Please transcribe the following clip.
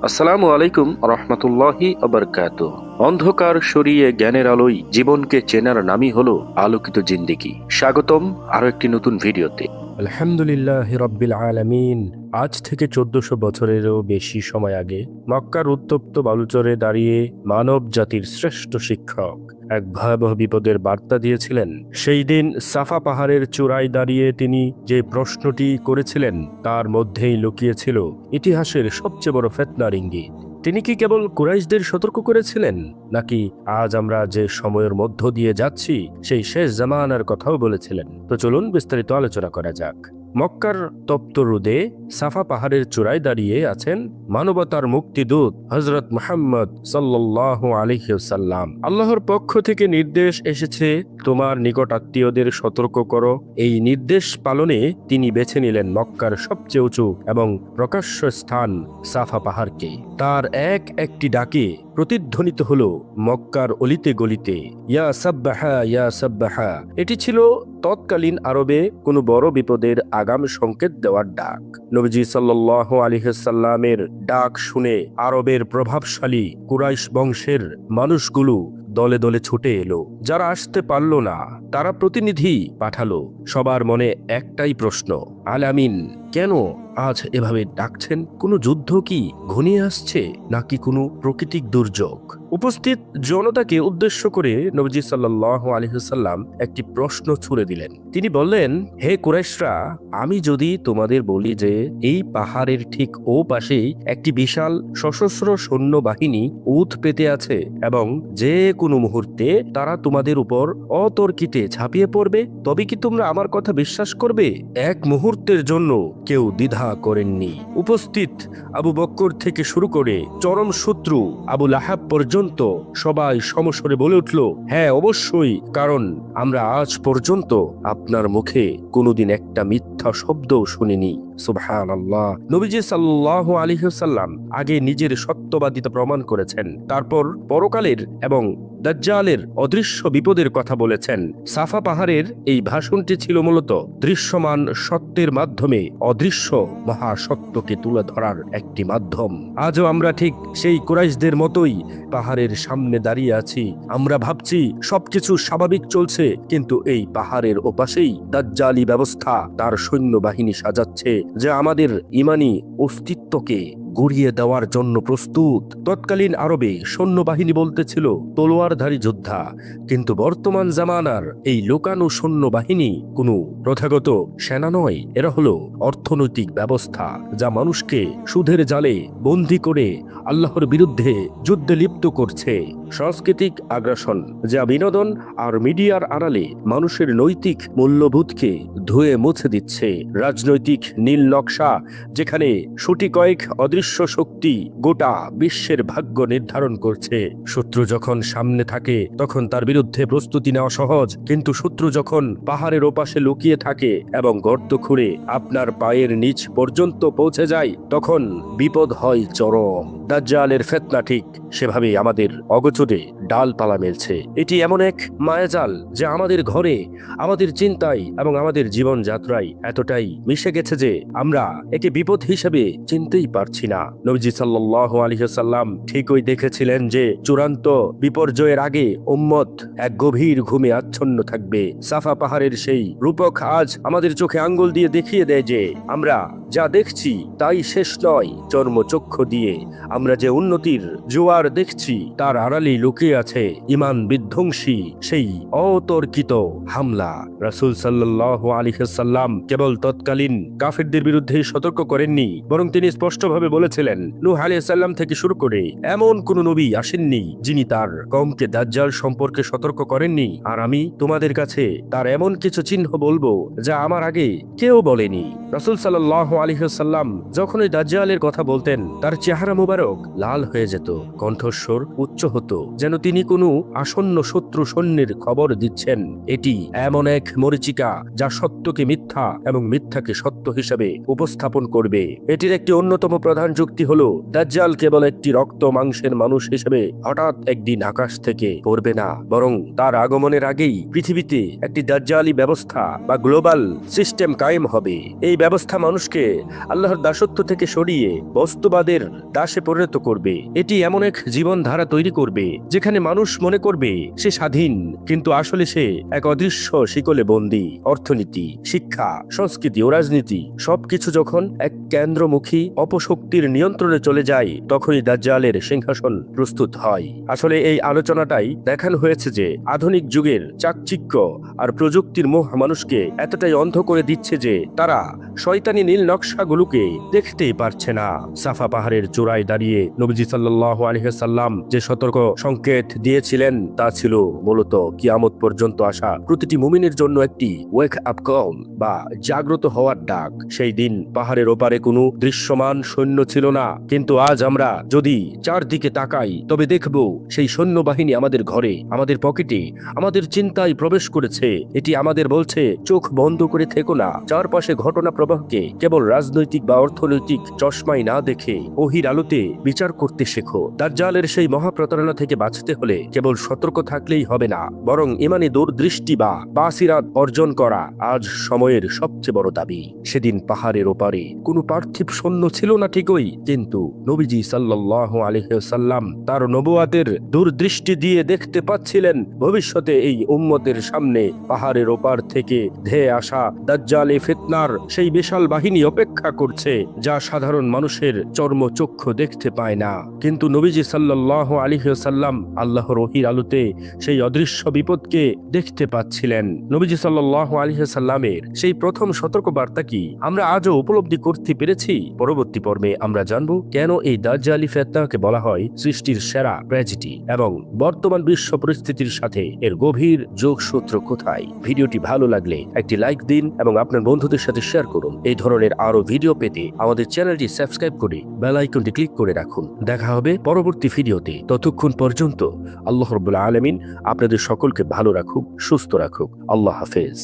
আসসালামু আলাইকুম রহমতুল্লাহি আবরকাত। অন্ধকার সরিয়ে জ্ঞানের আলোয় জীবনকে চেনার নামই হলো আলোকিত জিন্দেগি। স্বাগতম আরো একটি নতুন ভিডিওতে। আলহামদুলিল্লাহ রব্বিল আলামিন। আজ থেকে 1400 বছরেরও বেশি সময় আগে মক্কার উত্তপ্ত বালুচরে দাঁড়িয়ে মানব জাতির শ্রেষ্ঠ শিক্ষক এক ভয়াবহ বিপদের বার্তা দিয়েছিলেন। সেই দিন সাফা পাহাড়ের চূড়ায় দাঁড়িয়ে তিনি যে প্রশ্নটি করেছিলেন তার মধ্যেই লুকিয়েছিল ইতিহাসের সবচেয়ে বড় ফিতনার ইঙ্গিত। তিনি কি কেবল কুরাইশদের সতর্ক করেছিলেন, নাকি আজ আমরা যে সময়ের মধ্য দিয়ে যাচ্ছি সেই শেষ জামানার কথাও বলেছিলেন? তো চলুন বিস্তারিত আলোচনা করা যাক। মক্কার তপ্ত রোদে সাফা পাহাড়ের চূড়ায় দাঁড়িয়ে আছেন মানবতার মুক্তিদূত হযরত মুহাম্মদ সাল্লাল্লাহু আলাইহি ওয়াসাল্লাম। আল্লাহর পক্ষ থেকে নির্দেশ এসেছে, তোমার নিকট আত্মীয়দের সতর্ক করো। এই নির্দেশ পালনে তিনি বেছে নিলেন মক্কার সবচেয়ে উঁচু এবং প্রকাশ্য স্থান সাফা পাহাড়কে। তার একটি ডাকে প্রতিধ্বনিত হলো মক্কার অলিতে গলিতে, ইয়া সাব্বাহা ইয়া সাব্বাহা। এটি ছিল তৎকালীন আরবে কোনো বড় বিপদের আগাম সংকেত দেওয়ার ডাক। নবীজি সাল্লাল্লাহু আলাইহি ওয়াসাল্লামের ডাক শুনে আরবের প্রভাবশালী কুরাইশ বংশের মানুষগুলো দলে দলে ছুটে এলো। যারা আসতে পারল না তারা প্রতিনিধি পাঠালো। সবার মনে একটাই প্রশ্ন, আলামিন কেন আজ এভাবে ডাকছেন? কোনো যুদ্ধ কি ঘনিয়ে আসছে, নাকি কোনো প্রাকৃতিক দুর্যোগ? উপস্থিত জনতাকে উদ্দেশ্য করে নবীজি সাল্লাল্লাহু আলাইহি ওয়াসাল্লাম একটি প্রশ্ন ছুড়ে দিলেন। তিনি বললেন, হে কুরাইশরা, আমি যদি তোমাদের বলি যে এই পাহাড়ের ঠিক ও পাশেই একটি বিশাল সশস্ত্র সৈন্যবাহিনী উঠ পেতে আছে এবং যে কোনো মুহূর্তে তারা তোমাদের উপর অতর্কিতে ঝাঁপিয়ে পড়বে, তবে কি তোমরা আমার কথা বিশ্বাস করবে? এক মুহূর্তের জন্য কেউ দ্বিধা করেননি। উপস্থিত আবু বকর থেকে শুরু করে চরম শত্রু আবু লাহাব পর্যন্ত সবাই সমস্বরে বলে উঠল, হ্যাঁ অবশ্যই, কারণ আমরা আজ পর্যন্ত আপনার মুখে কোনোদিন একটা মিথ্যা শব্দও শুনিনি। সুবহানাল্লাহ। নবীজি সাল্লাল্লাহু আলাইহি ওয়াসাল্লাম আগে নিজের সত্যবাদিতা প্রমাণ করেছেন, তারপর পরকালের এবং দাজ্জালের অদৃশ্য বিপদের কথা বলেছেন। সাফা পাহাড়ের এই ভাষণটি ছিল মূলত দৃশ্যমান সত্যের মাধ্যমে অদৃশ্য মহাসত্যকে তুলে ধরার একটি মাধ্যম। আজও আমরা ঠিক সেই কুরাইশদের মতোই পাহাড়ের সামনে দাঁড়িয়ে আছি। আমরা ভাবছি সবকিছু স্বাভাবিক চলছে, কিন্তু এই পাহাড়ের ওপাশেই দাজ্জালি ব্যবস্থা তার সৈন্যবাহিনী সাজাচ্ছে, যা আমাদের ইমানি অস্তিত্বকে গুড়িয়ে দেওয়ার জন্য প্রস্তুত। তৎকালীন আরবে সৈন্যবাহিনী বলতে ছিল তলোয়ারধারী যোদ্ধা, কিন্তু বর্তমান জামানার এই লুকানো সৈন্যবাহিনী কোনো প্রথাগত সেনা নয়, এরা হলো অর্থনৈতিক ব্যবস্থা যা মানুষকে সুদের জালে বন্দী করে আল্লাহর বিরুদ্ধে যুদ্ধে লিপ্ত করছে। সাংস্কৃতিক আগ্রাসন যা বিনোদন আর মিডিয়ার আড়ালে মানুষের নৈতিক মূল্যবোধকে ধুয়ে মুছে দিচ্ছে। রাজনৈতিক নীল নকশা যেখানে সুটি কয়েক অদৃশ্য শক্তি গোটা বিশ্বের ভাগ্য নির্ধারণ করছে। শত্রু যখন সামনে থাকে তখন তার বিরুদ্ধে প্রস্তুতি নেওয়া সহজ, কিন্তু শত্রু যখন পাহাড়ের ওপাশে লুকিয়ে থাকে এবং গর্ত খুঁড়ে আপনার পায়ের নিচ পর্যন্ত পৌঁছে যায়, তখন বিপদ হয় চরম। দাজ্জালের ফিতনা ঠিক সেভাবেই আমাদের অগোচরে ডালপালা মেলছে। এটি এমন এক মায়াজাল যা আমাদের ঘরে, আমাদের চিন্তায় এবং আমাদের জীবন যাত্রায় এতটাই মিশে গেছে যে আমরা একে বিপদ হিসেবে চিনতেই পারছি না। নবীজি সাল্লাল্লাহু আলাইহি ওয়াসাল্লাম ঠিকই দেখেছিলেন যে চূড়ান্ত বিপর্যয়ের আগে উম্মত এক গভীর ঘুমে আচ্ছন্ন থাকবে। সাফা পাহাড়ের সেই রূপক আজ আমাদের চোখে আঙ্গুল দিয়ে দেখিয়ে দেয় যে আমরা যা দেখছি তাই শেষ নয়। চর্মচক্ষু দিয়ে আমরা যে উন্নতির জোয়ার দেখছি তার আড়ালেই লুকিয়ে আছে ঈমান বিধ্বংসী সেই অতর্কিত হামলা। রাসূল সাল্লাল্লাহু আলাইহি ওয়াসাল্লাম কেবল তৎকালীন কাফিরদের বিরুদ্ধে সতর্ক করেননি, বরং তিনি স্পষ্টভাবে বলেছিলেন, নূহ আলাইহিস সালাম থেকে শুরু করে এমন কোন নবী আসেননি যিনি তার কওমকে দাজ্জাল সম্পর্কে সতর্ক করেননি। আর আমি তোমাদের কাছে তার এমন কিছু চিহ্ন বলবো যা আমার আগে কেউ বলেনি। রাসূল সাল্লাল্লাহু আলাইহি ওয়াসাল্লাম যখন ওই দাজ্জালের কথা বলতেন তার চেহারা মুবারক লাল হয়ে যেত, কণ্ঠস্বর উচ্চ হতো, যেন তিনি কোনো আসন্ন শত্রু সৈন্যের খবর দিচ্ছেন। এটি এমন এক মরীচিকা যা সত্যকে মিথ্যা এবং মিথ্যাকে সত্য হিসেবে উপস্থাপন করবে। এটির একটি অন্যতম প্রধান যুক্তি হল, দাজ্জাল কেবল একটি রক্ত মাংসের মানুষ হিসেবে হঠাৎ একদিন আকাশ থেকে পড়বে না, বরং তার আগমনের আগেই পৃথিবীতে একটি দাজ্জালি ব্যবস্থা বা গ্লোবাল সিস্টেম কায়েম হবে। এই ব্যবস্থা মানুষকে আল্লাহর দাসত্ব থেকে সরিয়ে বস্তুবাদের দাসে পরিণত করবে। এটি এমন এক জীবনধারা তৈরি করবে যেখানে মানুষ মনে করবে সে স্বাধীন, কিন্তু আসলে সে এক অদৃশ্য শিকলে বন্দী। অর্থনীতি, শিক্ষা, সংস্কৃতি ও রাজনীতি সবকিছু যখন এক কেন্দ্রমুখী অপশক্তির নিয়ন্ত্রণে চলে যায়, তখনই দাজ্জালের সিংহাসন প্রস্তুত হয়। আসলে এই আলোচনাটাই দেখানো হয়েছে যে আধুনিক যুগের চাকচিক্য আর প্রযুক্তির মোহ মানুষকে এতটাই অন্ধ করে দিচ্ছে যে তারা শয়তানি নীল নকশাগুলোকে দেখতেই পারছে না। সাফা পাহাড়ের চূড়ায় দাঁড়িয়ে নবীজি সাল্লাল্লাহু আলাইহি ওয়াসাল্লাম যে সতর্ক সংকেত দিয়েছিলেন তা ছিল মূলত কিয়ামত পর্যন্ত আসা প্রতিটি মুমিনের জন্য একটি ওয়েক আপ কল বা জাগ্রত হওয়ার ডাক। সেই দিন পাহাড়ের ওপারে কোনো দৃশ্যমান সৈন্য ছিল না, কিন্তু আজ আমরা যদি চারদিকে তাকাই তবে দেখব সেই সৈন্যবাহিনী আমাদের ঘরে, আমাদের পকেটে, আমাদের চিন্তায় প্রবেশ করেছে। এটি আমাদের বলছে, চোখ বন্ধ করে থেকো না, চারপাশে ঘটনা প্রবাহকে কেবল রাজনৈতিক বা অর্থনৈতিক চশমায় না দেখে ওহির আলোতে বিচার করতে শেখো। দাজ্জালের সেই মহাপ্রতারণা থেকে বাঁচতে হলে কেবল সতর্ক থাকলেই হবে না, বরং ইমানি দূরদৃষ্টি বা বাসিরাত অর্জন করা আজ সময়ের সবচেয়ে বড় দাবি। সেদিন পাহাড়ের ওপারে কোনো পার্থিব সৈন্য ছিল না ঠিকই, কিন্তু নবীজি সাল্লাল্লাহু আলাইহি ওয়াসাল্লাম তার নবুয়াতের দূরদৃষ্টি দিয়ে দেখতে পাচ্ছিলেন ভবিষ্যতে এই উম্মতের সামনে পাহাড়ের ওপার থেকে ধেয়ে আসা দাজ্জালি ফিতনার সেই বিশাল বাহিনী অপেক্ষা করছে, যা সাধারণ মানুষের চর্মচক্ষু দেখতে পায় না। কিন্তু নবীজি সাল্লাল্লাহু আলাইহি ওয়াসাল্লাম আল্লাহর ওহীর আলোতে সেই অদৃশ্য বিপদকে দেখতে পাচ্ছিলেন। নবীজি সাল্লাল্লাহু আলাইহি ওয়াসাল্লামের সেই প্রথম সতর্ক বার্তা কি আমরা আজও উপলব্ধি করতে পেরেছি? পরবর্তী পর্বে আমরা জানব কেন এই দাজ্জালি ফিতনাকে বলা হয় সৃষ্টির সেরা ট্র্যাজেডি এবং বর্তমান বিশ্ব পরিস্থিতির সাথে এর গভীর যোগসূত্র কোথায়। ভিডিওটি ভালো লাগলে একটি লাইক দিন এবং আপনার বন্ধুদের সাথে শেয়ার করুন। এই ধরনের আরো ভিডিও পেতে আমাদের চ্যানেলটি সাবস্ক্রাইব করে বেল আইকনটি ক্লিক করে রাখুন। দেখা হবে পরবর্তী ভিডিওতে। ততক্ষণ পর্যন্ত আল্লাহ রাব্বুল আলামিন আপনাদের সকলকে ভালো রাখুক, সুস্থ রাখুক। আল্লাহ হাফেজ।